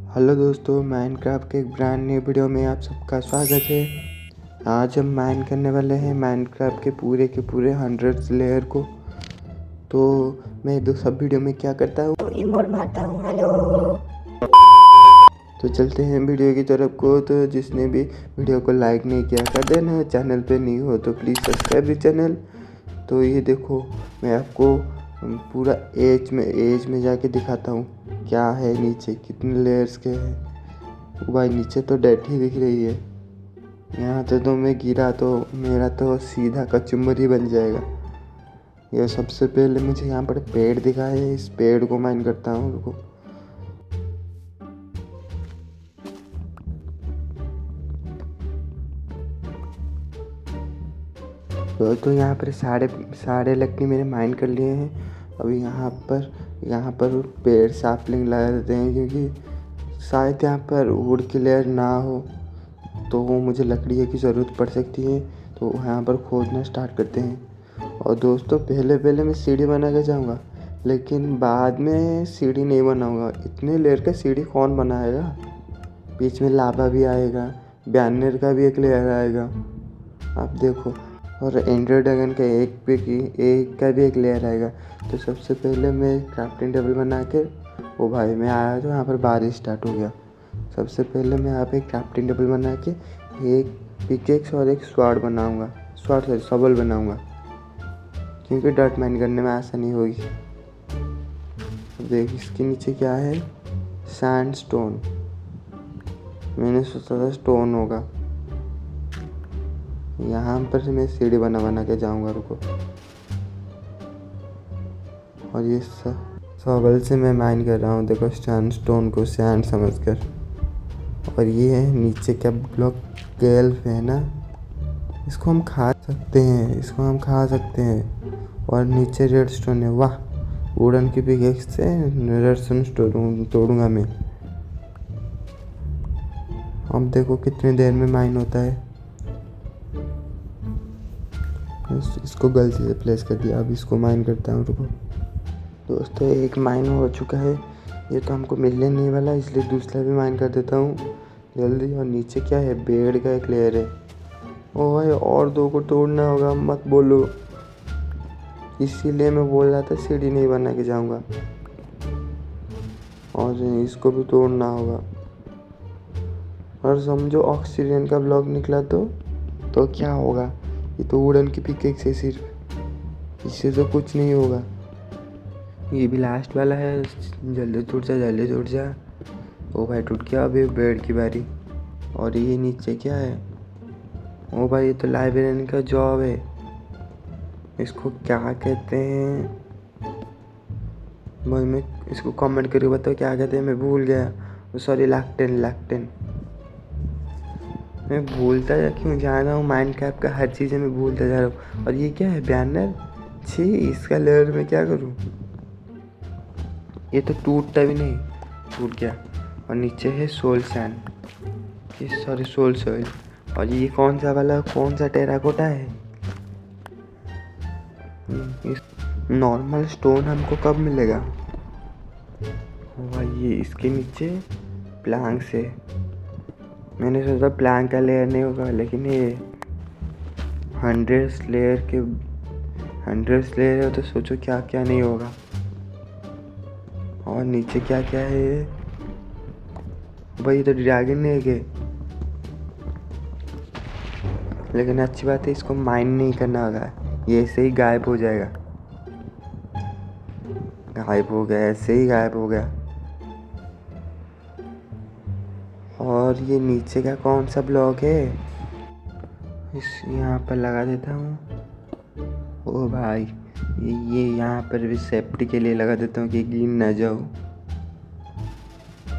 Hello दोस्तों, Minecraft के एक ब्रांड न्यू वीडियो में आप सबका स्वागत है। आज हम माइन करने वाले हैं माइनक्राफ्ट के पूरे 100 लेयर को। तो मैं सब वीडियो में क्या करता हूँ, इमोट मारता हूँ। हेलो। तो चलते हैं वीडियो की तरफ को। तो जिसने भी वीडियो को लाइक नहीं किया कर देना, चैनल पे नहीं हो तो प्लीज़ सब्सक्राइब द चैनल। तो ये देखो, मैं आपको पूरा एज में जाके दिखाता हूँ क्या है नीचे, कितने लेयर्स के हैं। ओ भाई, नीचे तो डेड ही दिख रही है। यहाँ तो मैं गिरा तो मेरा तो सीधा कचुम्बर ही बन जाएगा। ये सबसे पहले मुझे यहाँ पर पेड़ दिखा है, इस पेड़ को माइन करता हूँ। रुको, तो यहाँ पर साढ़े लकड़ी मैंने माइन कर लिए हैं। अभी यहाँ पर पेड़ सैपलिंग लगा देते हैं, क्योंकि शायद यहाँ पर वुड की लेयर ना हो तो वो मुझे लकड़ी की ज़रूरत पड़ सकती है। तो यहाँ पर खोदना स्टार्ट करते हैं। और दोस्तों, पहले मैं सीढ़ी बना के जाऊँगा, लेकिन बाद में सीढ़ी नहीं बनाऊँगा। इतने लेयर का सीढ़ी कौन बनाएगा। बीच में लावा भी आएगा, बैनर का भी एक लेयर आएगा, आप देखो। और एंडर ड्रैगन का एक का भी एक लेयर आएगा। तो सबसे पहले मैं क्राफ्टिंग टेबल बना के, ओ भाई मैं आया तो यहाँ पर बारिश स्टार्ट हो गया। सबसे पहले मैं यहाँ पे क्राफ्टिंग टेबल बना के एक पिकेक्स और एक स्वॉर्ड बनाऊंगा, शॉवल बनाऊंगा, क्योंकि डर्ट माइन करने में आसानी होगी। अब देख, इसके नीचे क्या है, सैंड स्टोन। मैंने सोचा था स्टोन होगा। यहाँ पर से मैं सीढ़ी बना के जाऊंगा। रुको, और ये शॉवल से मैं माइन कर रहा हूँ, देखो, सैंड स्टोन को सैंड समझकर। और ये है नीचे क्या ब्लॉक गेल्फ है ना, इसको हम खा सकते हैं। और नीचे रेडस्टोन है, वाह। वुडन की पिकेक्स से रेडस्टोन तोड़ूंगा मैं। अब देखो कितनी देर में माइन होता है। इसको गलती से प्लेस कर दिया, अब इसको माइन करता हूँ। रुको दोस्तों, एक माइन हो चुका है। ये तो हमको मिलने नहीं वाला, इसलिए दूसरा भी माइन कर देता हूँ जल्दी। और नीचे क्या है, बेड़ का एक लेयर है। ओ भाई, और दो को तोड़ना होगा, मत बोलो। इसीलिए मैं बोल रहा था सीढ़ी नहीं बना के जाऊंगा। और इसको भी तोड़ना होगा। और समझो ऑक्सीजन का ब्लॉक निकला तो क्या होगा। ये तो वुडन की पिकेक्स है सिर्फ, इससे तो कुछ नहीं होगा। ये भी लास्ट वाला है, जल्दी टूट जा। ओ भाई, टूट गया। अभी बेड की बारी। और ये नीचे क्या है, ओ भाई, ये तो लाइब्रेरियन का जॉब है। इसको क्या कहते हैं भाई, मैं इसको कमेंट करके बताओ क्या कहते हैं, मैं भूल गया। सॉरी, लैक्टेन। मैं भूलता क्यों जा रहा हूँ, माइनक्राफ्ट का हर चीज़ मैं भूलता जा रहा हूँ। और ये क्या है, बैनर। छी, इसका लेयर में क्या करूँ। ये तो टूटता भी नहीं, टूट गया। और नीचे है sole sand, sorry sole soil. और ये कौन सा टेराकोटा है। इस नॉर्मल स्टोन हमको कब मिलेगा। भाई, ये इसके नीचे प्लैंक से, मैंने सोचा प्लैंक का लेयर नहीं होगा, लेकिन ये 100 लेयर है, तो सोचो क्या क्या नहीं होगा। और नीचे क्या क्या है भाई, ये तो ड्रैगन है के। लेकिन अच्छी बात है, इसको माइन नहीं करना होगा, ये ऐसे ही गायब हो जाएगा। ऐसे ही गायब हो गया। और ये नीचे का कौन सा ब्लॉक है, इस यहाँ पर लगा देता हूँ। ओ भाई, ये यहाँ पर भी सेफ्टी के लिए लगा देता हूँ कि गिर ना जाओ।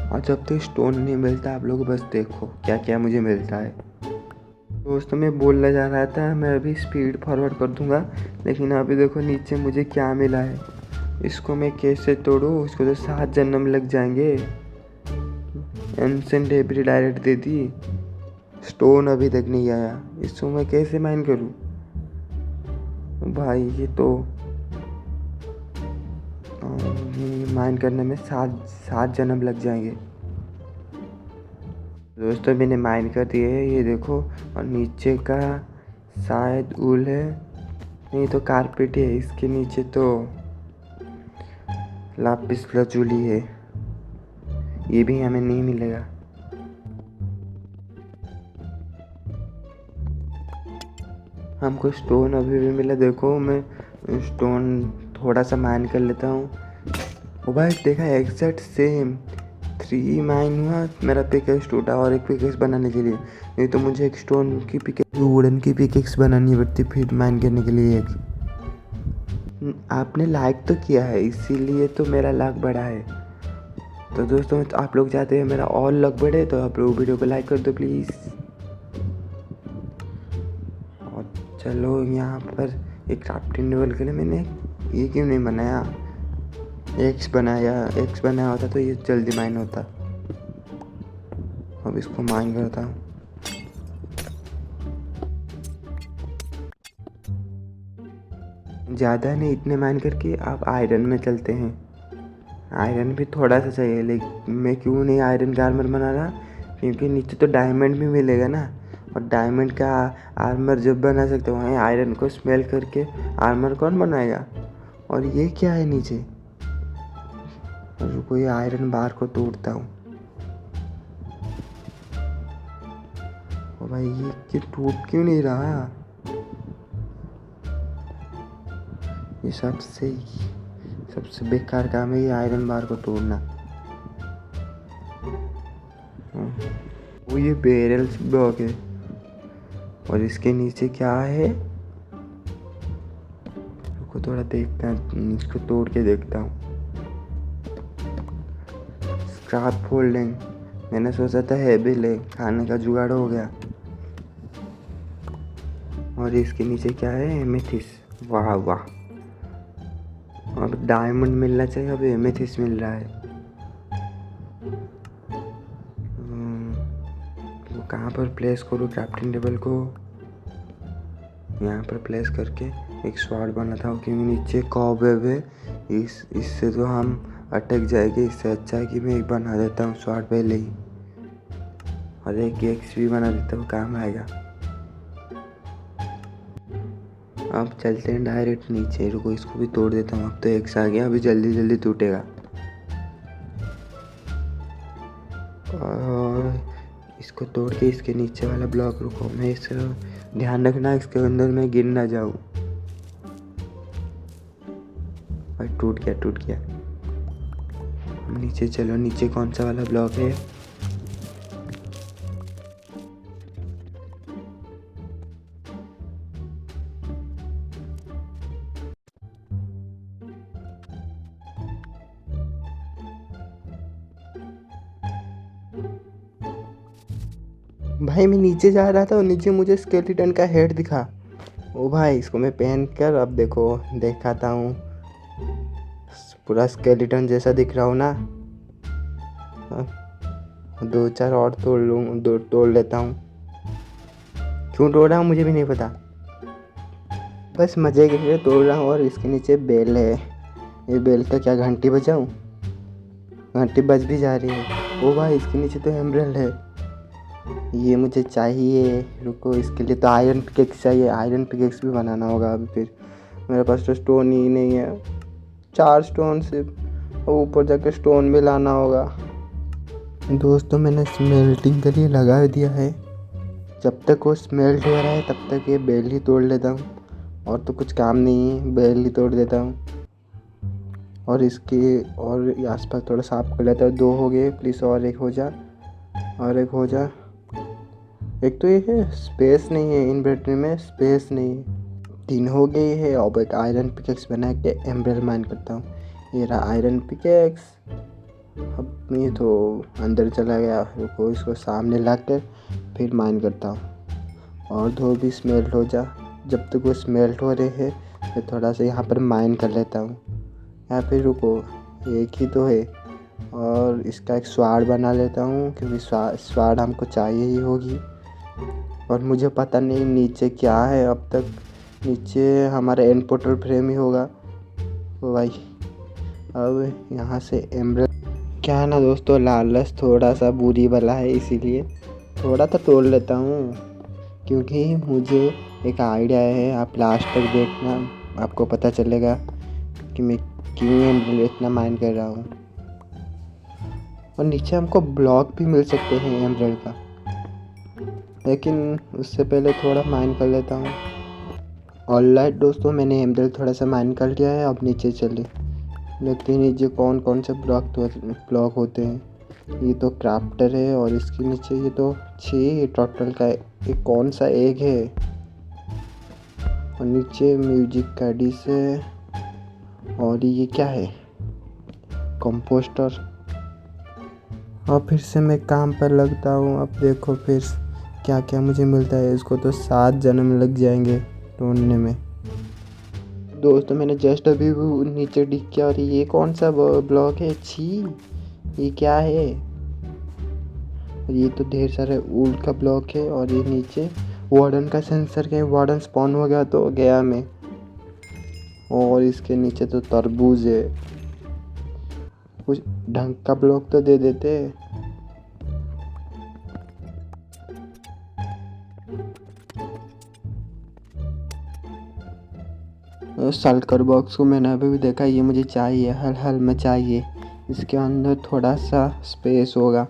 और जब तक स्टोन नहीं मिलता, आप लोग बस देखो क्या क्या मुझे मिलता है। दोस्तों, मैं बोलना जा रहा था, मैं अभी स्पीड फॉरवर्ड कर दूंगा, लेकिन अभी देखो नीचे मुझे क्या मिला है। इसको मैं कैसे तोड़ूँ, इसको तो 7 जन्म लग जाएंगे। एंसेंट डेब्री डायरेक्ट दे दी, स्टोन अभी तक नहीं आया, इसको मैं कैसे माइन करूँ भाई। ये तो माइन करने में 7 जन्म लग जाएंगे। दोस्तों मैंने माइन कर दिए है, ये देखो। और नीचे का शायद ऊल है, नहीं तो कारपेट है। इसके नीचे तो लापिस lazuli है, ये भी हमें नहीं मिलेगा। हमको स्टोन अभी भी मिला। देखो मैं स्टोन थोड़ा सा माइन कर लेता हूँ। ओ भाई देखा, एग्जैक्ट सेम 3 माइन हुआ। मेरा पिकेक्स टूटा और एक पिकेक्स बनाने के लिए, नहीं तो मुझे एक स्टोन की पिकेक्स, वुडन की पिकेक्स बनानी पड़ती फिर माइन करने के लिए एक। आपने लाइक तो किया है, इसीलिए तो मेरा लक बढ़ा है। तो दोस्तों आप लोग चाहते हैं मेरा और लक बढ़े तो आप लोग वीडियो को लाइक कर दो प्लीज़। और चलो यहाँ पर एक क्राफ्टिंग टेबल के लिए मैंने ये क्यों नहीं बनाया, एक्स बनाया होता तो ये जल्दी माइन होता। अब इसको माइन करता हूँ। ज़्यादा नहीं, इतने माइन करके आप आयरन में चलते हैं। आयरन भी थोड़ा सा चाहिए, लेकिन मैं क्यों नहीं आयरन का आर्मर बना रहा, क्योंकि नीचे तो डायमंड भी मिलेगा ना। और डायमंड का आर्मर जब बना सकते हो, आयरन को स्मेल करके आर्मर कौन बनाएगा। और ये क्या है नीचे, रुको ये आयरन बार को तोड़ता हूँ। ओ भाई ये टूट क्यों नहीं रहा, ये सबसे बेकार काम है ये आयरन बार को तोड़ना। वो ये बैरल ब्लॉक है। और इसके नीचे क्या है, रुको थोड़ा देखता हूँ, इसको तोड़ के देखता हूँ। स्क्रैप फोल्डिंग, मैंने सोचा था हैवी ले, खाने का जुगाड़ हो गया। और इसके नीचे क्या है, एमेथिस्ट। वाह वाह, अब डायमंड मिलना चाहिए, अब एमेथिस्ट मिल रहा है। वो कहाँ पर प्लेस करूँ क्राफ्टिंग टेबल को, यहाँ पर प्लेस करके एक स्वॉर्ड बनाता हूँ, क्योंकि नीचे कॉबवेब है, इससे तो हम अटक जाएंगे। इससे अच्छा है कि मैं एक बना देता हूँ स्वॉर्ड पहले ही, और एक एक्स भी बना देता हूँ, काम आएगा। अब चलते हैं डायरेक्ट नीचे। रुको इसको भी तोड़ देता हूँ, अब तो एक्स आ गया, अभी जल्दी जल्दी टूटेगा। और इसको तोड़ के इसके नीचे वाला ब्लॉक, रुको मैं इस ध्यान रखना इसके अंदर मैं गिर ना जाऊँ। भाई टूट गया। हम नीचे चलो, नीचे कौन सा वाला ब्लॉक है, भाई मैं नीचे जा रहा था और नीचे मुझे स्केलेटन का हेड दिखा। ओ भाई इसको मैं पहन कर अब देखो दिखाता हूँ, पूरा स्केलेटन जैसा दिख रहा हूँ ना। 2-4 और तोड़ लेता हूँ। क्यों तोड़ रहा हूँ मुझे भी नहीं पता, बस मज़े के लिए तोड़ रहा हूँ। और इसके नीचे बेल है, ये बेल का क्या घंटी बजाऊँ, घंटी बज भी जा रही है। ओ भाई इसके नीचे तो एमराल्ड है, ये मुझे चाहिए। रुको इसके लिए तो आयरन पिकेक्स चाहिए, आयरन पिकेक्स भी बनाना होगा अभी। फिर मेरे पास तो स्टोन ही नहीं है, 4 स्टोन सिर्फ, और ऊपर जाकर स्टोन भी लाना होगा। दोस्तों मैंने स्मेल्टिंग के लिए लगा दिया है, जब तक वो स्मेल्ट हो रहा है तब तक ये बेल ही तोड़ लेता हूँ। और तो कुछ काम नहीं है, बेल ही तोड़ देता हूँ। और इसके और आसपास थोड़ा साफ कर लेता हूँ। 2 हो गए, प्लीज़ और एक हो जा, और एक हो जा। एक तो ये है स्पेस नहीं है, इन्वेंटरी में स्पेस नहीं है। 3 हो गई है। अब एक आयरन पिकेक्स बना के एम्ब्रेल माइन करता हूँ। ये रहा आयरन पिकेक्स। अब ये तो अंदर चला गया, रुको इसको सामने ला कर फिर माइन करता हूँ। और 2 भी स्मेल्ट हो जा। जब तक वो स्मेल्ट हो रहे हैं मैं थोड़ा सा यहाँ पर माइन कर लेता हूँ। यहाँ पे रुको, एक ही तो है। और इसका एक स्वाड बना लेता हूँ, क्योंकि स्वाड हमको चाहिए ही होगी। और मुझे पता नहीं नीचे क्या है, अब तक नीचे हमारा एंड पोर्टल फ्रेम ही होगा। ओ भाई अब यहाँ से एम्ब्रेल क्या है ना दोस्तों, लालच थोड़ा सा बुरी बला है, इसीलिए थोड़ा तो तोड़ लेता हूँ, क्योंकि मुझे एक आइडिया है। आप लास्ट तक देखना, आपको पता चलेगा कि मैं क्यों एमराल्ड इतना माइन कर रहा हूँ। और नीचे हमको ब्लॉक भी मिल सकते हैं एमराल्ड का, लेकिन उससे पहले थोड़ा माइन कर लेता हूँ। ऑलराइट दोस्तों, मैंने एमराल्ड थोड़ा सा माइन कर लिया है। अब नीचे चले, देखते हैं नीचे कौन कौन से ब्लॉक होते हैं। ये तो क्राफ्टर है, और इसके नीचे ये तो 6 टोटल का ये कौन सा एग है। और नीचे म्यूजिक का डिश है, और ये क्या है, कंपोस्टर। और फिर से मैं काम पर लगता हूँ। अब देखो फिर क्या क्या मुझे मिलता है। इसको तो 7 जन्म लग जाएंगे ढूंढने में। दोस्तों मैंने जस्ट अभी वो नीचे डिग किया, और ये कौन सा ब्लॉक है, छी ये क्या है। और ये तो ढेर सारे वुड का ब्लॉक है। और ये नीचे वार्डन का सेंसर के, वार्डन स्पॉन हो गया तो गया मैं। और इसके नीचे तो तरबूज है, कुछ ढंग का ब्लॉक तो दे देते। सल्कर बॉक्स को मैंने अभी भी देखा, ये मुझे चाहिए, हल हल में चाहिए। इसके अंदर थोड़ा सा स्पेस होगा।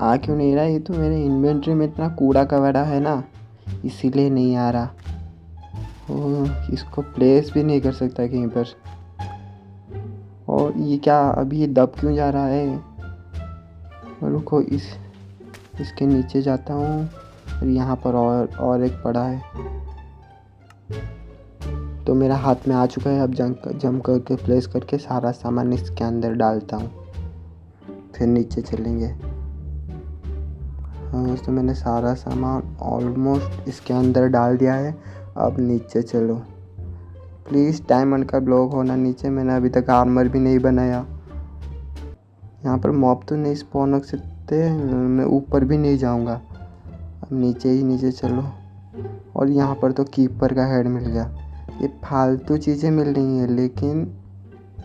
आ क्यों नहीं रहा, ये तो मेरे इन्वेंट्री में इतना कूड़ा कबाड़ा है ना, इसीलिए नहीं आ रहा। इसको प्लेस भी नहीं कर सकता कहीं पर। और ये क्या, अभी ये दब क्यों जा रहा है। रुको, इसके नीचे जाता हूँ। और यहाँ पर और एक पड़ा है, तो मेरा हाथ में आ चुका है। अब जंप करके प्लेस करके सारा सामान इसके अंदर डालता हूँ, फिर नीचे चलेंगे। हाँ दोस्तों, मैंने सारा सामान ऑलमोस्ट इसके अंदर डाल दिया है। अब नीचे चलो प्लीज़, डायमंड का ब्लॉक होना नीचे। मैंने अभी तक आर्मर भी नहीं बनाया। यहाँ पर मॉब तो नहीं स्पॉन हो सकते, मैं ऊपर भी नहीं जाऊँगा। अब नीचे ही नीचे चलो। और यहाँ पर तो कीपर का हेड मिल गया। ये फालतू चीज़ें मिल रही हैं, लेकिन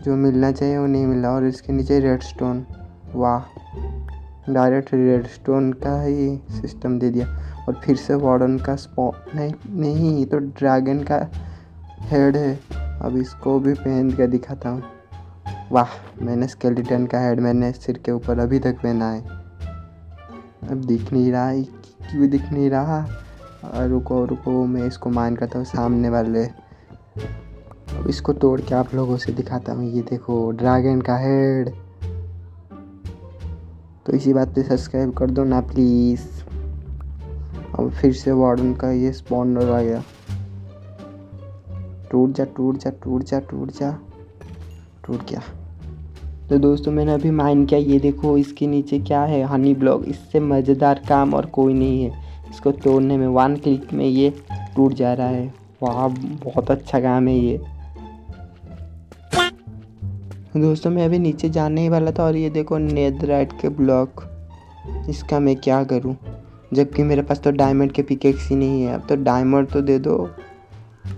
जो मिलना चाहिए वो नहीं मिला। और इसके नीचे रेडस्टोन, वाह, डायरेक्ट रेडस्टोन का ही सिस्टम दे दिया। और फिर से वार्डन का स्पॉन, नहीं ये तो ड्रैगन का हेड है। अब इसको भी पहन के दिखाता हूँ। वाह, मैंने स्केलेटन का हेड मैंने सिर के ऊपर अभी तक पहना है। अब दिख नहीं रहा है, क्यों दिख नहीं रहा। रुको रुको, मैं इसको माइन करता हूँ सामने वाले। अब इसको तोड़ के आप लोगों से दिखाता हूँ। ये देखो ड्रैगन का हेड। तो इसी बात पे सब्सक्राइब कर दो ना प्लीज़। अब फिर से वार्डन का ये स्पॉनर आ गया। टूट जा टूट जा टूट जा टूट जा, टूट गया। तो दोस्तों मैंने अभी माइन किया, ये देखो इसके नीचे क्या है, हनी ब्लॉक। इससे मज़ेदार काम और कोई नहीं है। इसको तोड़ने में 1 क्लिक में ये टूट जा रहा है। वाह, बहुत अच्छा काम है ये। दोस्तों मैं अभी नीचे जाने ही वाला था, और ये देखो नेदराइट के ब्लॉक। इसका मैं क्या करूं, जबकि मेरे पास तो डायमंड के पिकेक्स ही नहीं है। अब तो डायमंड तो दे दो।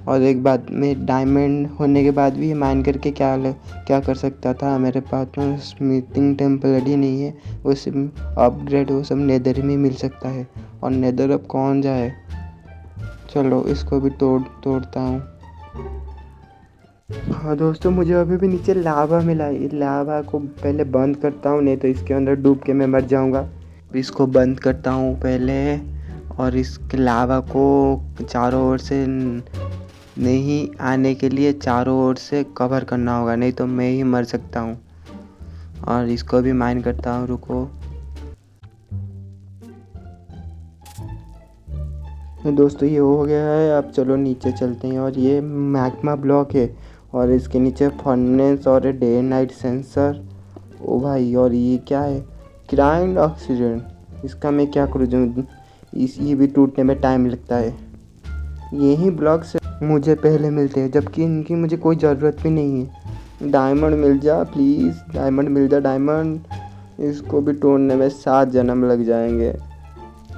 और एक बात, मैं डायमंड होने के बाद भी ये माइन करके क्या कर सकता था। मेरे पास तो स्मिथिंग टेम्पल ही नहीं है, वो सब अपग्रेड वो सब नेदर में मिल सकता है। और नेदर अब कौन जाए। चलो इसको भी तोड़ता हूँ। हाँ दोस्तों, मुझे अभी भी नीचे लावा मिला है। इस लावा को पहले बंद करता हूँ, नहीं तो इसके अंदर डूब के मैं मर जाऊँगा। इसको बंद करता हूँ पहले, और इसके लावा को चारों ओर से नहीं आने के लिए चारों ओर से कवर करना होगा, नहीं तो मैं ही मर सकता हूँ। और इसको भी माइन करता हूँ, रुको। दोस्तों ये हो गया है। अब चलो नीचे चलते हैं। और ये मैग्मा ब्लॉक है, और इसके नीचे फर्नेस और डे नाइट सेंसर। ओ भाई, और ये क्या है, ग्राइंड ऑक्सीजन। इसका मैं क्या करूँ, ये भी टूटने में टाइम लगता है। यही ब्लॉक से मुझे पहले मिलते हैं, जबकि इनकी मुझे कोई ज़रूरत भी नहीं है। डायमंड मिल जा प्लीज़, डायमंड मिल जा, डायमंड। इसको भी तोड़ने में 7 जन्म लग जाएंगे।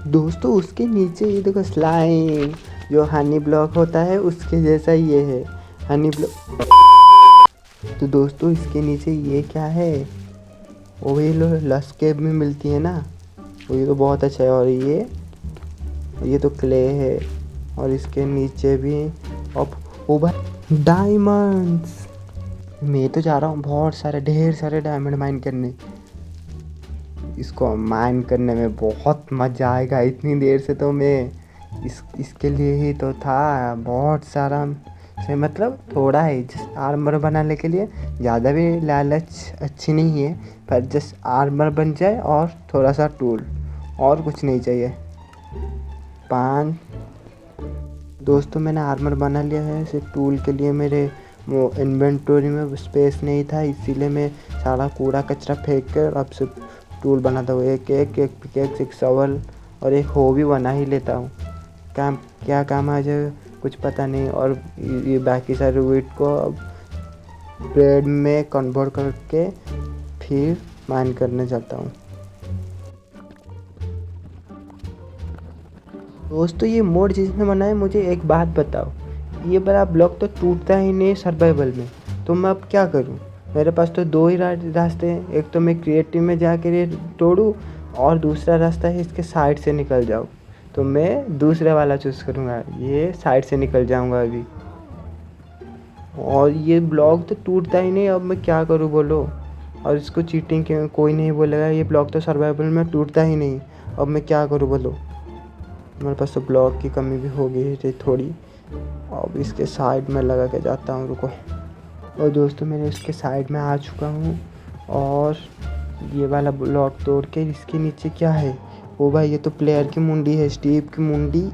दोस्तों उसके नीचे ये देखो स्लाइम, जो हनी ब्लॉक होता है उसके जैसा ये है, हनी ब्लॉक। तो दोस्तों इसके नीचे ये क्या है, वही लो लस्केप में मिलती है ना, वही तो बहुत अच्छा है। और ये तो क्ले है और इसके नीचे भी अब ओ भाई डायमंड्स। मैं तो जा रहा हूँ बहुत सारे ढेर सारे डायमंड माइन करने। इसको माइन करने में बहुत मज़ा आएगा। इतनी देर से तो मैं इसके लिए ही तो था बहुत सारा से, मतलब थोड़ा है जस्ट आर्मर बनाने के लिए। ज़्यादा भी लालच अच्छी नहीं है, पर जस्ट आर्मर बन जाए और थोड़ा सा टूल, और कुछ नहीं चाहिए। 5 दोस्तों मैंने आर्मर बना लिया है। सिर्फ टूल के लिए मेरे वो इन्वेंटरी में स्पेस नहीं था, इसीलिए मैं सारा कूड़ा कचरा फेंक कर अब सिर्फ टूल बनाता हूँ। एक पिकेक्स, एक शॉवल और एक हो भी बना ही लेता हूँ। क्या काम आ जाए कुछ पता नहीं। और ये बाकी सारे वेट को अब ब्रेड में कन्वर्ट करके फिर माइन करने जाता हूँ। दोस्तों ये मोड जिसने बनाया, मुझे एक बात बताओ, ये बड़ा ब्लॉक तो टूटता ही नहीं सर्वाइवल में, तो मैं अब क्या करूँ? मेरे पास तो 2 ही रास्ते हैं। एक तो मैं क्रिएटिव में जाकर ये तोड़ूँ और दूसरा रास्ता है इसके साइड से निकल जाऊँ। तो मैं दूसरे वाला चूज़ करूँगा, ये साइड से निकल जाऊँगा अभी। और ये ब्लॉक तो टूटता ही नहीं, अब मैं क्या करूँ बोलो? और इसको चीटिंग क्यों, कोई नहीं बोलेगा ये ब्लॉक तो सर्वाइवल में टूटता ही नहीं। अब मैं क्या करूँ बोलो? मेरे पास तो ब्लॉक की कमी भी हो गई है थोड़ी। अब इसके साइड में लगा के जाता हूँ, रुको। और दोस्तों मैंने इसके साइड में आ चुका हूँ और ये वाला ब्लॉक तोड़ के इसके नीचे क्या है? ओ भाई ये तो प्लेयर की मुंडी है, स्टीव की मुंडी।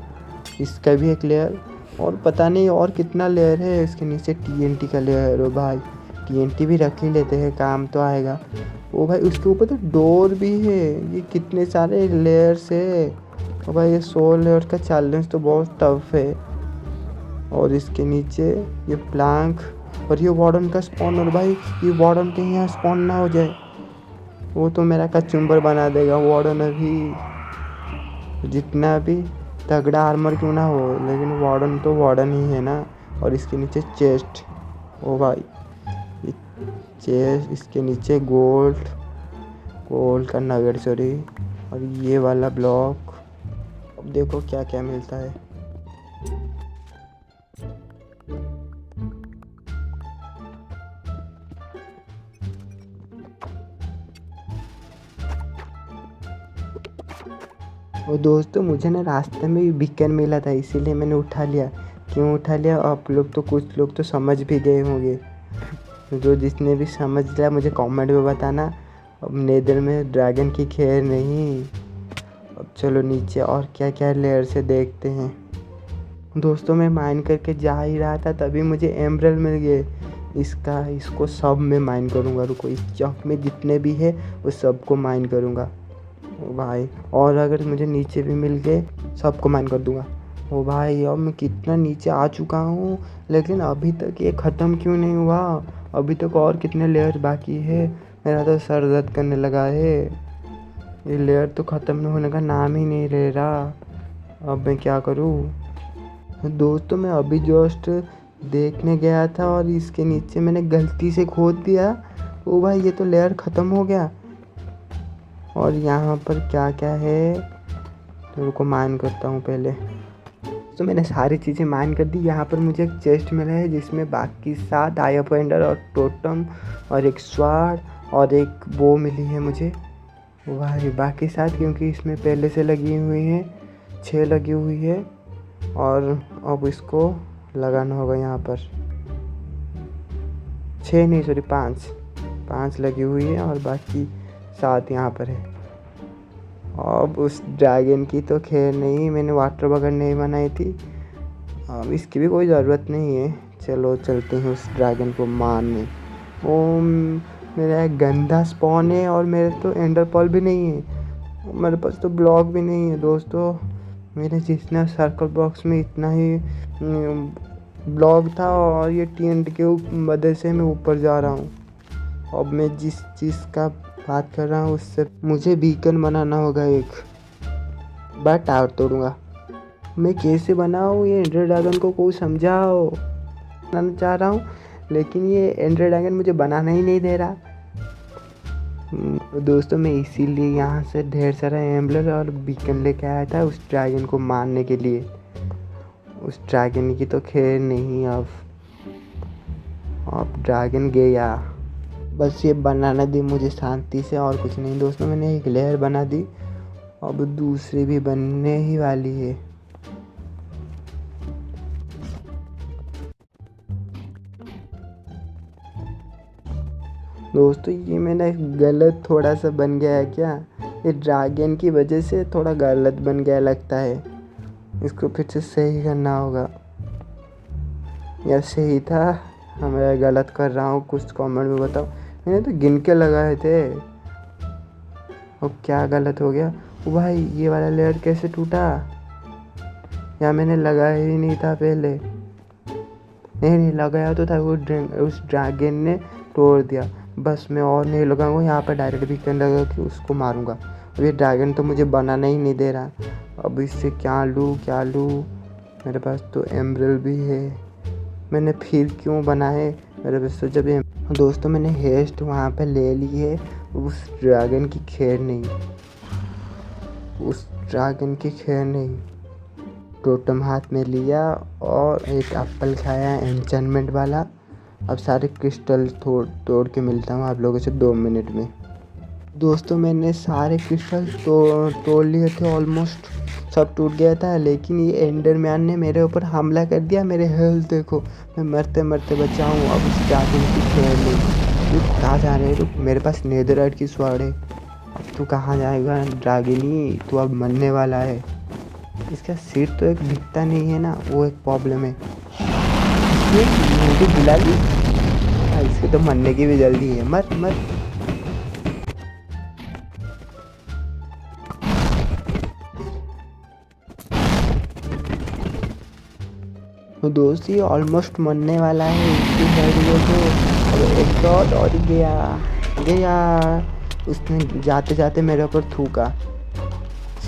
इसका भी एक लेयर और पता नहीं और कितना लेयर है इसके नीचे। टीएनटी का लेयर। ओ भाई टीएनटी भी रख ही लेते हैं, काम तो आएगा। ओ भाई उसके ऊपर तो डोर भी है। ये कितने सारे लेयर्स है। ओ भाई ये 100 लेयर का चैलेंज तो बहुत टफ है। और इसके नीचे ये प्लैंक और ये वार्डन का स्पॉनर। भाई ये वार्डन कहीं यहाँ स्पॉन ना हो जाए, वो तो मेरा कचुम्बर बना देगा वार्डन। अभी जितना भी तगड़ा आर्मर क्यों ना हो, लेकिन वार्डन तो वार्डन ही है ना। और इसके नीचे चेस्ट। ओ भाई ये चेस्ट, इसके नीचे गोल्ड का नगेट सॉरी। और ये वाला ब्लॉक। अब देखो क्या क्या मिलता है। और दोस्तों मुझे ना रास्ते में बीकन मिला था, इसीलिए मैंने उठा लिया। क्यों उठा लिया आप लोग तो, कुछ लोग तो समझ भी गए होंगे। जो जिसने भी समझ लिया मुझे कमेंट में बताना। अब नेदर में ड्रैगन की खैर नहीं। अब चलो नीचे और क्या क्या लेयर से देखते हैं। दोस्तों मैं माइन करके जा ही रहा था, तभी मुझे एमरल्ड मिल गए। इसको सब मैं माइन करूँगा। रुको, इस चौक में जितने भी है उस सबको माइन करूँगा। ओ भाई और अगर मुझे नीचे भी मिल गए सबको माइन कर दूंगा। ओ भाई अब मैं कितना नीचे आ चुका हूँ, लेकिन अभी तक ये ख़त्म क्यों नहीं हुआ? अभी तक और कितने लेयर बाकी है? मेरा तो सर दर्द करने लगा है। ये लेयर तो ख़त्म होने का नाम ही नहीं ले रहा। अब मैं क्या करूँ? दोस्तों मैं अभी जस्ट देखने गया था और इसके नीचे मैंने गलती से खोद दिया। ओ भाई ये तो लेयर ख़त्म हो गया। और यहाँ पर क्या क्या है तो रुको माइन करता हूँ पहले। तो मैंने सारी चीज़ें माइन कर दी। यहाँ पर मुझे एक चेस्ट मिला है जिसमें बाकी 7 आई ऑफेंडर और टोटम और एक स्वार्ड और एक बो मिली है मुझे। भाई बाकी 7 क्योंकि इसमें पहले से लगी हुई हैं, 6 लगी हुई है। और अब इसको लगाना होगा यहाँ पर। 6 नहीं सॉरी 5 लगी हुई है और बाकी 7 यहाँ पर है। अब उस ड्रैगन की तो खैर नहीं, मैंने वाटर बगल नहीं बनाई थी। अब इसकी भी कोई ज़रूरत नहीं है। चलो चलते हैं उस ड्रैगन को मारने। ओ मेरा एक गंदा स्पॉन है और मेरे तो एंडर पर्ल भी नहीं है। मेरे पास तो ब्लॉक भी नहीं है। दोस्तों मेरे जितना सर्कल बॉक्स में इतना ही ब्लॉक था और ये टीएनटी के मदद से मैं ऊपर जा रहा हूँ। अब मैं जिस चीज़ का बात कर रहा हूँ उससे मुझे बीकन बनाना होगा। एक बार टावर तोड़ूंगा। मैं कैसे बनाऊँ ये एंडर ड्रैगन को कोई समझाओ। बनाना चाह रहा हूँ लेकिन ये एंडर ड्रैगन मुझे बनाना ही नहीं दे रहा। दोस्तों मैं इसीलिए यहाँ से ढेर सारा एम्बलर और बीकन लेके आया था उस ड्रैगन को मारने के लिए। उस ड्रैगन की तो खैर नहीं, अब ड्रैगन गया। बस ये बनाना दी मुझे शांति से, और कुछ नहीं। दोस्तों मैंने एक लेयर बना दी, अब दूसरी भी बनने ही वाली है। दोस्तों ये मेरा गलत थोड़ा सा बन गया है क्या? ये ड्रैगन की वजह से थोड़ा गलत बन गया लगता है। इसको फिर से सही करना होगा, या सही था? मैं गलत कर रहा हूँ, कुछ कमेंट में बताओ। मैंने तो गिन के लगाए थे, अब क्या गलत हो गया? ओ भाई ये वाला लेयर कैसे टूटा? या मैंने लगाया ही नहीं था पहले? नहीं लगाया तो था, वो उस ड्रैगन ने तोड़ दिया। बस मैं और नहीं लगाऊंगा, यहाँ पर डायरेक्ट बीकन लगा के उसको मारूंगा। अब ये ड्रैगन तो मुझे बनाना ही नहीं दे रहा। अब इससे क्या लूँ? मेरे पास तो एमरल्ड भी है, मैंने फिर क्यों बनाए? मेरे पास तो जब ये दोस्तों मैंने हेस्ट वहाँ पे ले ली है, उस ड्रैगन की खैर नहीं। टोटम हाथ में लिया और एक एप्पल खाया एन्चेंटमेंट वाला। अब सारे क्रिस्टल तोड़ के मिलता हूँ आप लोगों से 2 मिनट में। दोस्तों मैंने सारे क्रिस्टल तोड़ लिए थे, ऑलमोस्ट सब टूट गया था, लेकिन ये एंडरमैन ने मेरे ऊपर हमला कर दिया। मेरे हेल्थ देखो, मैं मरते मरते बचा हूँ। अब उस ड्रैगन की खैर नहीं। रुक, कहाँ जा रहे हैं? रुक, मेरे पास नेदरराइट की स्वॉर्ड है। अब तू कहाँ जाएगा ड्रैगनी? तू अब मरने वाला है। इसका सिर तो एक दिखता नहीं है ना, वो एक प्रॉब्लम है। मुझे बुला ली, इसके तो मरने की भी जल्दी है। मर। तो दोस्त ये ऑलमोस्ट मरने वाला है, इसकी हेड तो अब एक शॉट और गया। उसने जाते जाते मेरे ऊपर थूका,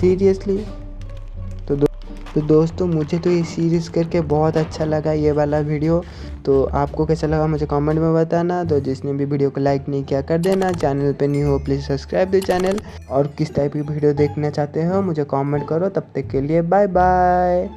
सीरियसली। तो दोस्तों मुझे तो ये सीरीज़ करके बहुत अच्छा लगा ये वाला वीडियो। तो आपको कैसा लगा मुझे कमेंट में बताना। तो जिसने भी वीडियो को लाइक नहीं किया कर देना, चैनल पे नहीं हो प्लीज़ सब्सक्राइब द चैनल, और किस टाइप की वीडियो देखना चाहते हो मुझे कमेंट करो। तब तक के लिए बाय बाय।